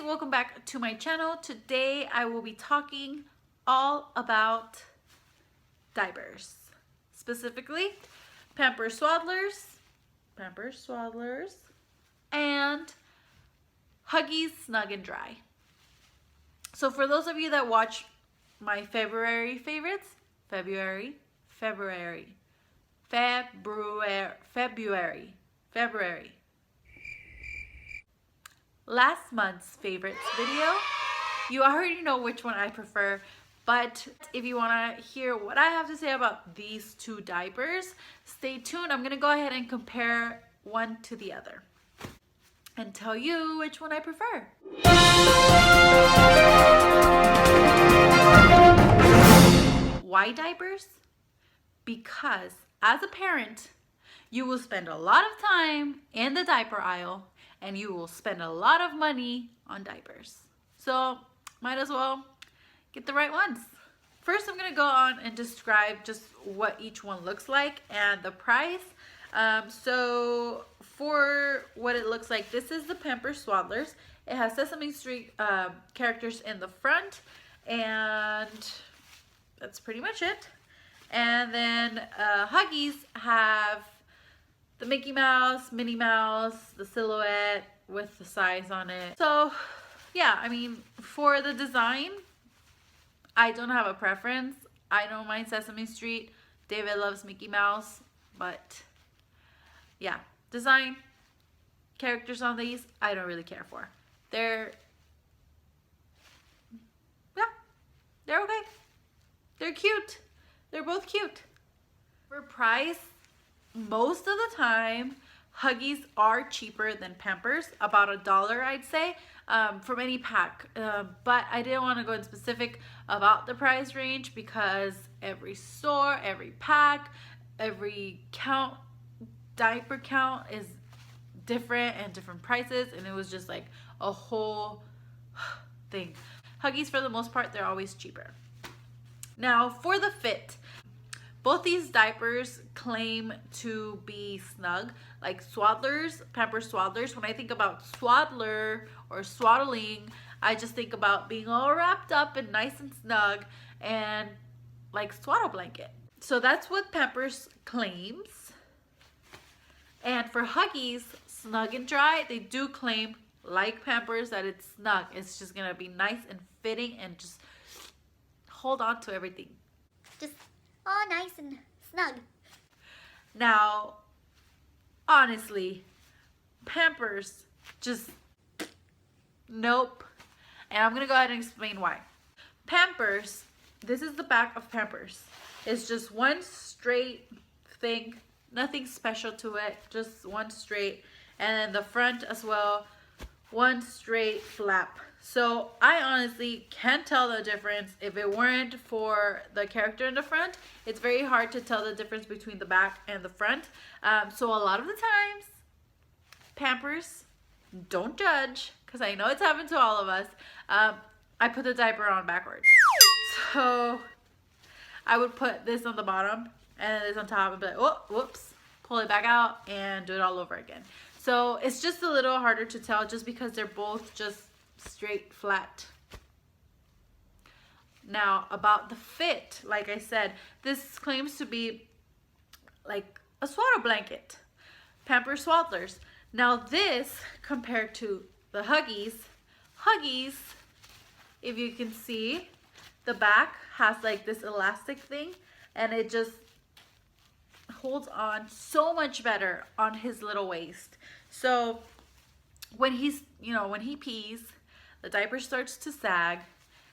welcome back to my channel. Today I will be talking all about diapers, specifically Pampers Swaddlers, and Huggies Snug and Dry. So for those of you that watch my February favorites, February, last month's favorites video, you already know which one I prefer. But if you want to hear what I have to say about these two diapers, stay tuned. I'm going to go ahead and compare one to the other and tell you which one I prefer. Why diapers? Because as a parent, you will spend a lot of time in the diaper aisle and you will spend a lot of money on diapers. So might as well get the right ones. First, I'm gonna go on and describe just what each one looks like and the price. So for what it looks like, this is the Pampers Swaddlers. It has Sesame Street characters in the front, and that's pretty much it. And then Huggies have the Mickey Mouse, Minnie Mouse, the silhouette with the size on it. So yeah, I mean, for the design, I don't have a preference. I don't mind Sesame Street. David loves Mickey Mouse, but yeah, design, characters on these, I don't really care for. They're okay. They're cute. They're both cute. For price, most of the time, Huggies are cheaper than Pampers, about $1, I'd say, from any pack. But I didn't want to go in specific about the price range because every store, every pack, every diaper count is different and different prices, and it was just like a whole thing. Huggies, for the most part, they're always cheaper. Now, for the fit, both these diapers claim to be snug, like Swaddlers, Pampers Swaddlers. When I think about swaddler or swaddling, I just think about being all wrapped up and nice and snug and like swaddle blanket. So that's what Pampers claims. And for Huggies, Snug and Dry, they do claim, like Pampers, that it's snug. It's just gonna be nice and fitting and just hold on to everything. Just all nice and snug. Now, honestly, Pampers just nope. And I'm gonna go ahead and explain why. Pampers, this is the back of Pampers. It's just one straight thing, nothing special to it, just one straight. And then the front as well, one straight flap. So I honestly can't tell the difference. If it weren't for the character in the front, it's very hard to tell the difference between the back and the front. So a lot of the times, Pampers, don't judge, because I know it's happened to all of us. I put the diaper on backwards. So I would put this on the bottom and this on top and be like, oh, whoops, pull it back out and do it all over again. So it's just a little harder to tell just because they're both just straight flat. Now about the fit, like I said, this claims to be like a swaddle blanket, Pampers Swaddlers. Now this, compared to the Huggies, if you can see, the back has like this elastic thing and it just holds on so much better on his little waist. So when he's, when he pees, the diaper starts to sag,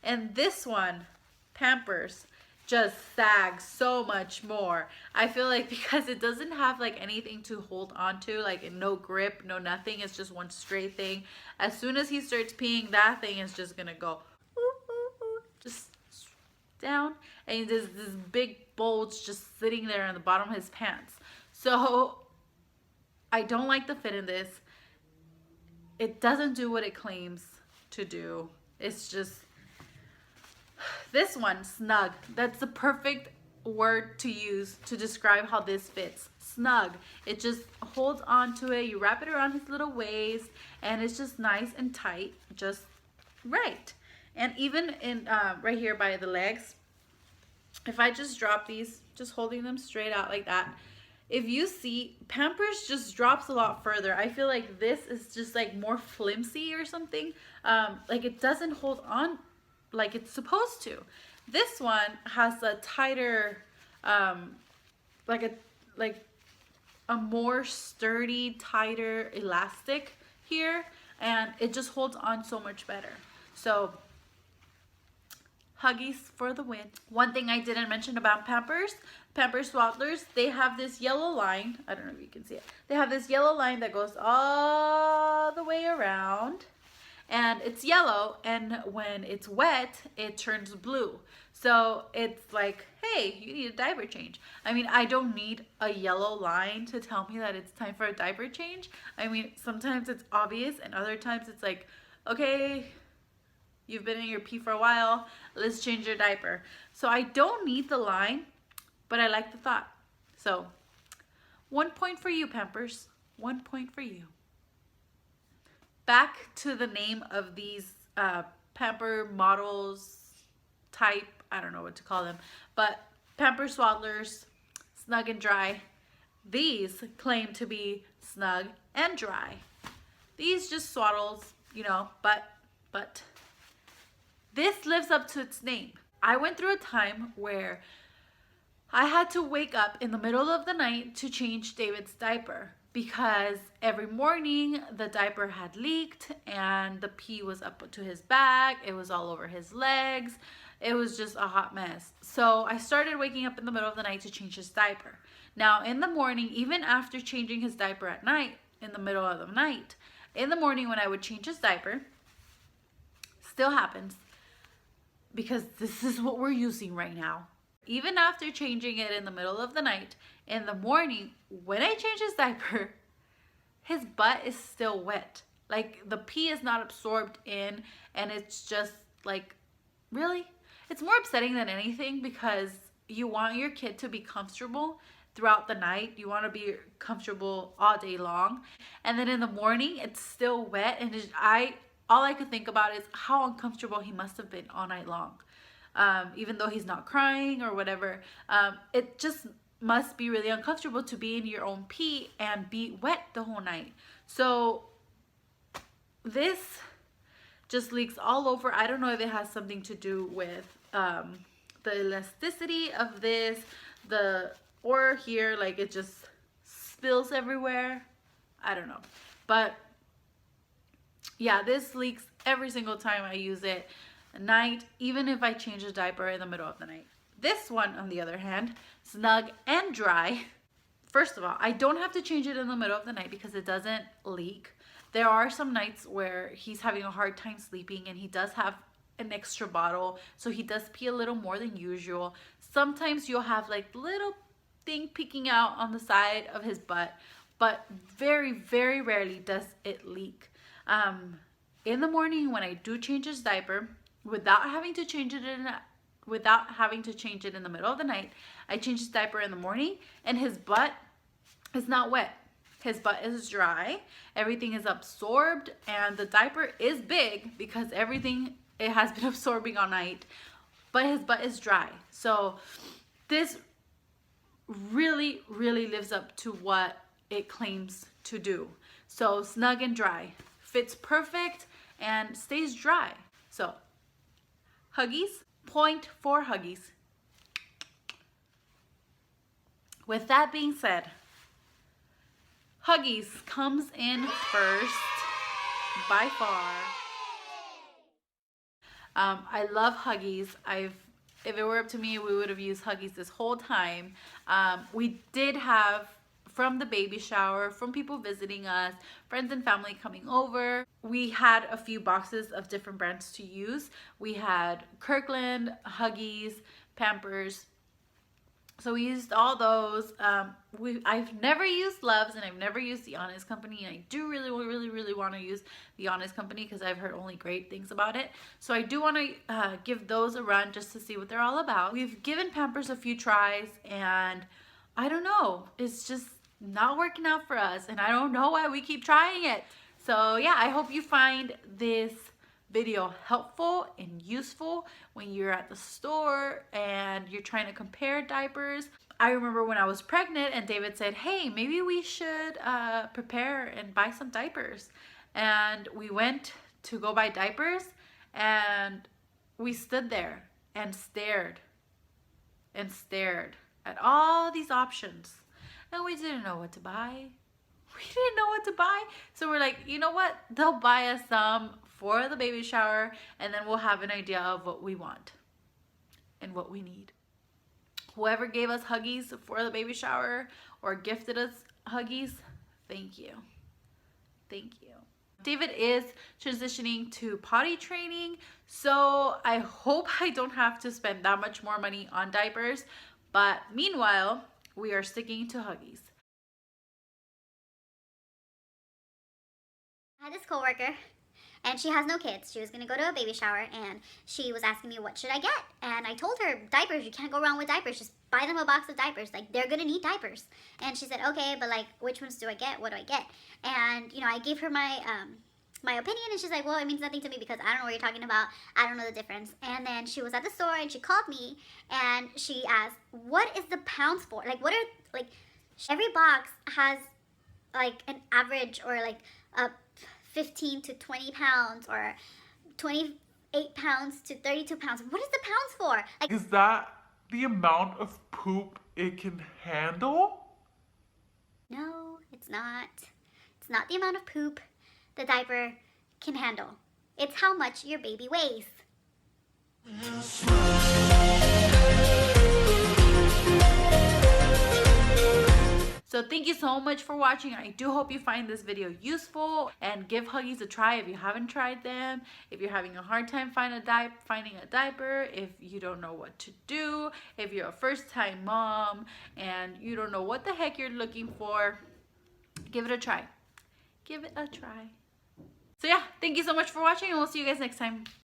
and this one, Pampers, just sags so much more. I feel like because it doesn't have like anything to hold on to, like no grip, no nothing, it's just one straight thing. As soon as he starts peeing, that thing is just gonna go just down, and there's this big bulge just sitting there in the bottom of his pants. So I don't like the fit in this. It doesn't do what it claims to do. It's just, this one, snug. That's the perfect word to use to describe how this fits. Snug. It just holds on to it. You wrap it around his little waist and it's just nice and tight, just Right. And even in right here by the legs, if I just drop these, just holding them straight out like that, if you see, Pampers just drops a lot further. I feel like this is just like more flimsy or something. Like it doesn't hold on like it's supposed to. This one has a tighter, like a more sturdy, tighter elastic here, and it just holds on so much better. So Huggies for the win. One thing I didn't mention about Pampers Swaddlers, they have this yellow line. I don't know if you can see it. They have this yellow line that goes all the way around, and it's yellow, and when it's wet, it turns blue. So it's like, hey, you need a diaper change. I mean, I don't need a yellow line to tell me that it's time for a diaper change. I mean, sometimes it's obvious, and other times it's like, okay, you've been in your pee for a while, let's change your diaper. So I don't need the line, but I like the thought. So 1 point for you, Pampers. 1 point for you. Back to the name of these Pamper models, type, I don't know what to call them, but Pamper Swaddlers, Snug and Dry. These claim to be snug and dry. These just swaddles, you know, but this lives up to its name. I went through a time where I had to wake up in the middle of the night to change David's diaper because every morning the diaper had leaked and the pee was up to his back. It was all over his legs. It was just a hot mess. So I started waking up in the middle of the night to change his diaper. Now in the morning, even after changing his diaper at night, in the middle of the night, in the morning when I would change his diaper, still happens because this is what we're using right now. Even after changing it in the middle of the night, in the morning, when I change his diaper, his butt is still wet. Like the pee is not absorbed in, and it's just like, really? It's more upsetting than anything because you want your kid to be comfortable throughout the night. You want to be comfortable all day long. And then in the morning, it's still wet. And all I could think about is how uncomfortable he must have been all night long. Even though he's not crying or whatever, it just must be really uncomfortable to be in your own pee and be wet the whole night. So this just leaks all over. I don't know if it has something to do with the elasticity of this, or here, like it just spills everywhere. I don't know. But yeah, this leaks every single time I use it at night, even if I change a diaper in the middle of the night. This one, on the other hand, Snug and Dry. First of all, I don't have to change it in the middle of the night because it doesn't leak. There are some nights where he's having a hard time sleeping and he does have an extra bottle, so he does pee a little more than usual. Sometimes you'll have like little thing peeking out on the side of his butt, but very, very rarely does it leak. In the morning when I do change his diaper, without having to change it in the middle of the night, I change his diaper in the morning and his butt is not wet. His butt is dry, everything is absorbed, and the diaper is big because it has been absorbing all night, but his butt is dry. So this really, really lives up to what it claims to do. So Snug and Dry fits perfect and stays dry. So Huggies, point for Huggies. With that being said, Huggies comes in first by far. I love Huggies. If it were up to me, we would have used Huggies this whole time. We did have, from the baby shower, from people visiting us, friends and family coming over, we had a few boxes of different brands to use. We had Kirkland, Huggies, Pampers. So we used all those. I've never used Love's and I've never used the Honest Company, and I do really, really, really want to use the Honest Company because I've heard only great things about it. So I do want to give those a run just to see what they're all about. We've given Pampers a few tries and I don't know, it's just not working out for us, and I don't know why we keep trying it. So yeah, I hope you find this video helpful and useful when you're at the store and you're trying to compare diapers. I remember when I was pregnant and David said, hey, maybe we should prepare and buy some diapers. And we went to go buy diapers and we stood there and stared at all these options. And we didn't know what to buy. We didn't know what to buy. So we're like, you know what? They'll buy us some for the baby shower and then we'll have an idea of what we want and what we need. Whoever gave us Huggies for the baby shower or gifted us Huggies, thank you. Thank you. David is transitioning to potty training, so I hope I don't have to spend that much more money on diapers, but meanwhile, we are sticking to Huggies. I had this coworker, and she has no kids. She was going to go to a baby shower, and she was asking me, what should I get? And I told her, diapers. You can't go wrong with diapers. Just buy them a box of diapers. Like, they're going to need diapers. And she said, okay, but, like, which ones do I get? What do I get? And, you know, I gave her my my opinion, and she's like, well, it means nothing to me because I don't know what you're talking about. I don't know the difference. And then she was at the store, and she called me, and she asked, what is the pounds for? Like, what are, like, every box has, like, an average or, like, a 15 to 20 pounds or 28 pounds to 32 pounds. What is the pounds for? Like, is that the amount of poop it can handle? no, it's not. It's not the amount of poop the diaper can handle. It's how much your baby weighs. So thank you so much for watching. I do hope you find this video useful and give Huggies a try if you haven't tried them. If you're having a hard time finding a diaper, if you don't know what to do, if you're a first-time mom and you don't know what the heck you're looking for, give it a try. Give it a try. So yeah, thank you so much for watching and we'll see you guys next time.